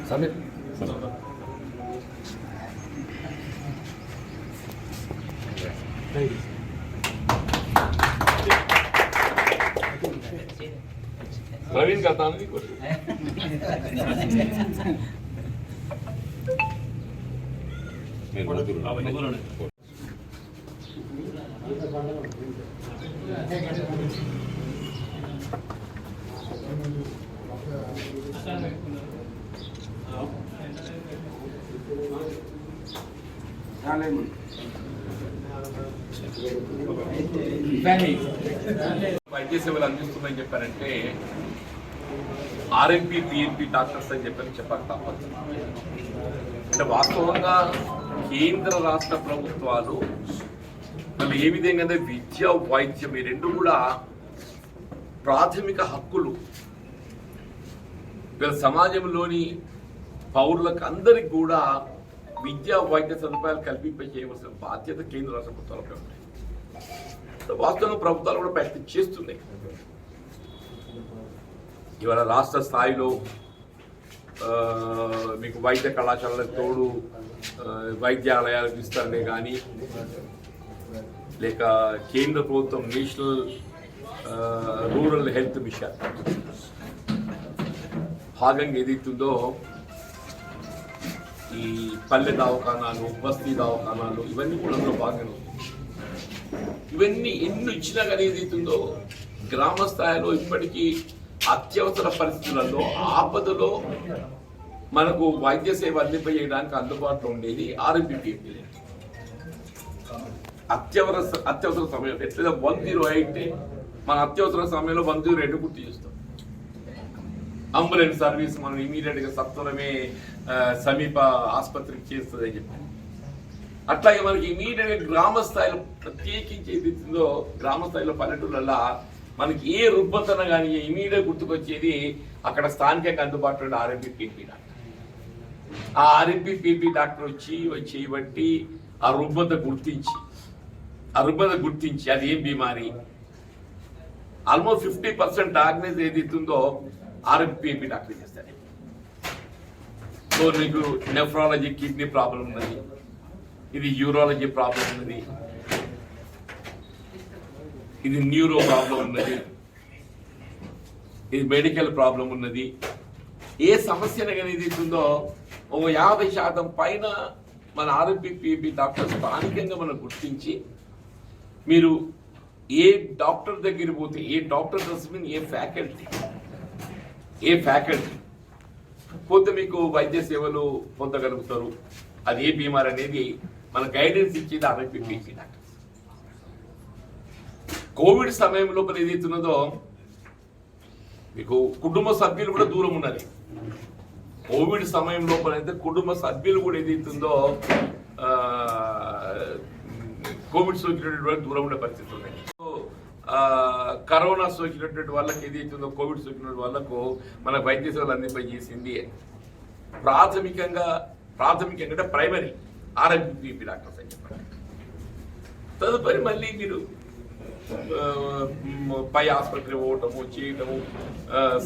Samit. Praveen करता हूँ कुछ। వైద్య సేవలు అందిస్తుందని చెప్పారంటే ఆర్ఎంపీ పిఎంపీ డాక్టర్స్ అని చెప్పక తప్పదు. అంటే వాస్తవంగా కేంద్ర రాష్ట్ర ప్రభుత్వాలు మళ్ళీ ఏ విధంగా విద్య వైద్యం ఈ రెండు కూడా ప్రాథమిక హక్కులు వీళ్ళ సమాజంలోని పౌరులకు అందరికి కూడా విద్యా వైద్య సదుపాయాలు కల్పింపజేయవలసిన బాధ్యత కేంద్ర రాష్ట్ర ప్రభుత్వాలపై ఉంది. వాస్తవంగా ప్రభుత్వాలు కూడా ప్రయత్నం చేస్తున్నాయి. ఇవాళ రాష్ట్ర స్థాయిలో మీకు వైద్య కళాశాలలకు తోడు వైద్యాలయాల విస్తరణ కానీ లేక కేంద్ర ప్రభుత్వం నేషనల్ రూరల్ హెల్త్ మిషన్ భాగంగా ఏదైతుందో ఈ పల్లె దవాఖానాలు బస్తీ దవాఖానాలు ఇవన్నీ కూడా అందులో భాగంగా ఇవన్నీ ఎన్ని ఇచ్చినా కానీ ఏదైతుందో గ్రామ స్థాయిలో ఇప్పటికీ అత్యవసర పరిస్థితులలో ఆపదలో మనకు వైద్య సేవ అందింపజేయడానికి అందుబాటులో ఉండేది ఆర్ఎంపీ. అత్యవసర సమయం ఎట్లా 108 మన అత్యవసర సమయంలో 108 గుర్తు చేస్తాం. అంబులెన్స్ సర్వీస్ మనం ఇమీడియట్ గా సత్వరమే సమీప ఆసుపత్రికి చేస్తుంది అని చెప్పి అట్లాగే మనకి ఇమీడియట్ గా గ్రామ స్థాయిలో ప్రత్యేకించి ఏదైతుందో గ్రామ స్థాయిలో పల్లెటూళ్ళ మనకి ఏ రుగ్మతన కానీ ఇమీడియట్ గుర్తుకొచ్చేది అక్కడ స్థానికంగా అందుబాటులో ఉన్న ఆర్ఎంపీ పిపి డాక్టర్. ఆ ఆర్ఎంపీ పిపి డాక్టర్ వచ్చి బట్టి ఆ రుగ్మత గుర్తించి అది ఏం బీమారి ఆల్మోస్ట్ 50% డయాగ్నోస్ ఏదైతుందో ఆర్ఎంపీ పిపి డాక్టర్ చేస్తారు. సో మీకు నెఫ్రాలజీ కిడ్నీ ప్రాబ్లం ఉన్నది, ఇది యూరాలజీ ప్రాబ్లం ఉన్నది, ఇది న్యూరో ప్రాబ్లం ఉన్నది, ఇది మెడికల్ ప్రాబ్లం ఉన్నది. ఏ సమస్యను కానీ ఏదైతుందో 50% పైన మన ఆర్ఎంపీ పిపి డాక్టర్ స్థానికంగా మనం గుర్తించి మీరు ఏ డాక్టర్ దగ్గర పోతే ఏ డాక్టర్ మీన్ ఏ ఫ్యాకల్టీ పోతే మీకు వైద్య సేవలు పొందగలుగుతారు. అది ఏ బీమార్ అనేది మన గైడెన్స్ ఇచ్చేది ఆర్ఎంపీ పిపి డాక్టర్. కోవిడ్ సమయం లోపల ఏదైతున్నదో మీకు కుటుంబ సభ్యులు కూడా దూరం ఉన్నది. కోవిడ్ సమయం లోపల అయితే కుటుంబ సభ్యులు కూడా ఏదైతుందో కోవిడ్ సోకినటువంటి వాళ్ళకి దూరం ఉండే పరిస్థితి ఉన్నాయి. కరోనా సోకినటువంటి వాళ్ళకి ఏదైతుందో కోవిడ్ సోకిన వాళ్ళకు మన వైద్య సేవలు అందింపజేసింది ప్రాథమికంగా అంటే ప్రైమరీ ఆర్ఎంపీ పిపి డాక్టర్స్ అని చెప్పండి. తదుపరి మళ్ళీ మీరు పై ఆసుపత్రి పోవటము చేయటము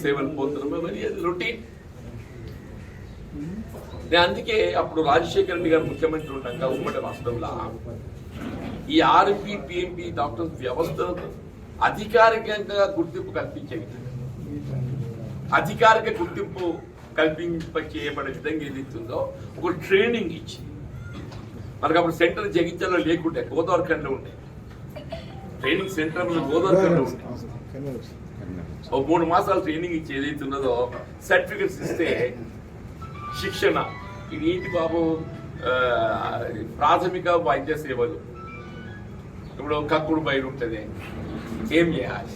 సేవలు పొందడము మరి అది రొటీన్. అందుకే అప్పుడు రాజశేఖర రెడ్డి గారు ముఖ్యమంత్రి ఉండగా ఉమ్మడి రాష్ట్రంలో ఈ ఆర్ఎంపీ పిఎంపి డాక్టర్స్ వ్యవస్థను అధికారికంగా గుర్తింపు చేయబడే విధంగా ఏదైతుందో ఒక ట్రైనింగ్ ఇచ్చి మనకు అప్పుడు సెంటర్ జగిత్యాలలో లేకుంటే గోదావరిఖండ్లో ఉండే ట్రైనింగ్ సెంటర్ గోదావరిఖండ్లో ఉండే 3 మాసాలు ట్రైనింగ్ ఇచ్చి ఏదైతున్నదో సర్టిఫికెట్స్ ఇస్తే శిక్షణ ఇది ఏంటి బాబు ప్రాథమిక వైద్య సేవలు. ఇప్పుడు కక్కుడు బయలు ఉంటుంది, ఏం చేయాలి,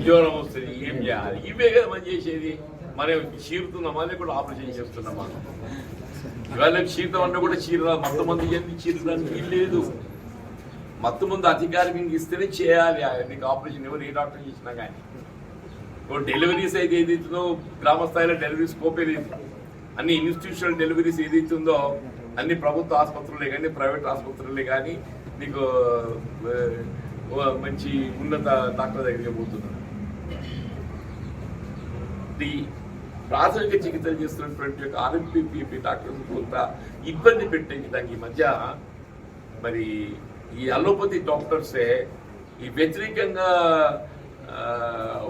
జ్వరం వస్తుంది ఏం చేయాలి, ఇవే కదా మనం చేసేది. మనం చీరుతున్నామా లేకుండా ఆపరేషన్ చేస్తున్నామా? ఇవాళ క్షీరం అంటే కూడా చీర మత్తు మంది ఏంది చీరడానికి లేదు. మత్తు ముందు అధికారికంగా ఇస్తేనే చేయాలి. నీకు ఆపరేషన్ ఎవరు ఏ డాక్టర్ చేసినా కానీ డెలివరీస్ అయితే ఏదైతుందో గ్రామ స్థాయిలో డెలివరీ స్కోపే లేదు. అన్ని ఇన్స్టిట్యూషనల్ డెలివరీస్ ఏదైతుందో అన్ని ప్రభుత్వ ఆసుపత్రులే కానీ ప్రైవేట్ ఆసుపత్రులే కానీ నీకు మంచి ఉన్నత డాక్టర్ దగ్గరికి పోతున్నారు. ఈ ప్రాథమిక చికిత్సలు చేస్తున్నటువంటి ఆర్ఎంపీ డాక్టర్స్ కొంత ఇబ్బంది పెట్టే విధంగా ఈ మధ్య మరి ఈ అలోపతి డాక్టర్సే ఈ వ్యతిరేకంగా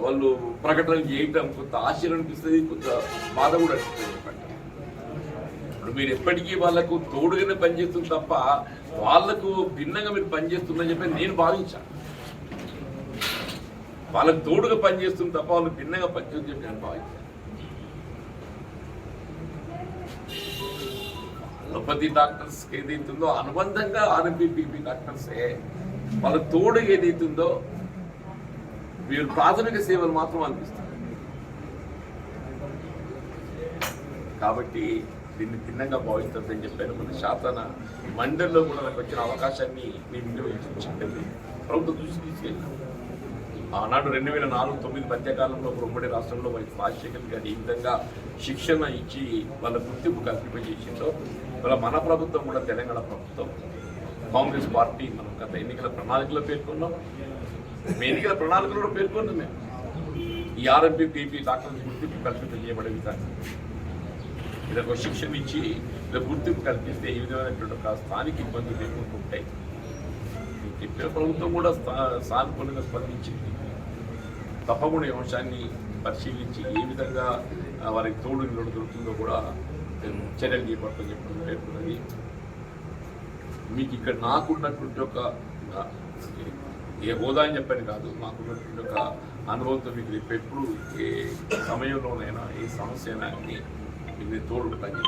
వాళ్ళు ప్రకటనలు చేయటం కొంత ఆశ్చర్యం అనిపిస్తుంది, కొంత బాధ కూడా అనిపిస్తుంది. ఇప్పుడు మీరు ఎప్పటికీ వాళ్ళకు తోడుగానే పనిచేస్తుంది తప్ప వాళ్ళకు భిన్నంగా మీరు పనిచేస్తుందని చెప్పి నేను భావించాను. వాళ్ళకు తోడుగా పనిచేస్తుంది తప్ప వాళ్ళకి భిన్నంగా పనిచేస్తుంది చెప్పి నేను భావించాను. అలోపతి డాక్టర్స్ ఏదైతుందో అనుబంధంగా ఆర్ఎంపీ డాక్టర్సే వాళ్ళ తోడు ఏదైతుందో వీరు ప్రాథమిక సేవలు మాత్రం అనిపిస్తుంది. కాబట్టి దీన్ని భిన్నంగా భావిస్తుందని చెప్పాను. మన శాసన మండలిలో కూడా నాకు వచ్చిన అవకాశాన్ని నేను వినియోగించింది ప్రభుత్వం దృష్టి తీసుకెళ్ళాను. ఆనాడు 2004-09 మధ్యకాలంలో ఉమ్మడి రాష్ట్రంలో వైఎస్ రాజశేఖర్ గారు ఈ విధంగా శిక్షణ ఇచ్చి వాళ్ళ గుర్తింపు కల్పింపజేసిందో వాళ్ళ మన ప్రభుత్వం కూడా తెలంగాణ ప్రభుత్వం కాంగ్రెస్ పార్టీ మనం గత ఎన్నికల ప్రణాళికలో పేర్కొన్నాం. ఎన్నికల ప్రణాళికలో పేర్కొన్నాం మేము ఈ ఆర్ఎంపీ డాక్టర్ గుర్తింపు కల్పింపజేయబడే విధంగా వీళ్ళకు శిక్షణ ఇచ్చి ఇలా గుర్తింపు కల్పిస్తే ఏ విధమైనటువంటి ఒక స్థానిక ఇబ్బందులు లేకుండా ఉంటాయి. చెప్పిన ప్రభుత్వం కూడా సానుకూలంగా స్పందించింది. తప్పకుండా ఈ అంశాన్ని పరిశీలించి ఏ విధంగా వారికి తోడు దొరుకుతుందో కూడా చర్యలు చేపట్టని చెప్పడం పేర్కొన్నది. మీకు ఇక్కడ నాకున్నటువంటి ఒక ఏ హోదా అని చెప్పని కాదు, నాకున్నటువంటి ఒక అనుభవంతో మీకు ఎప్పుడు ఏ సమయంలోనైనా ఏ సమస్య అయినా మీకు తోడు చెప్పండి.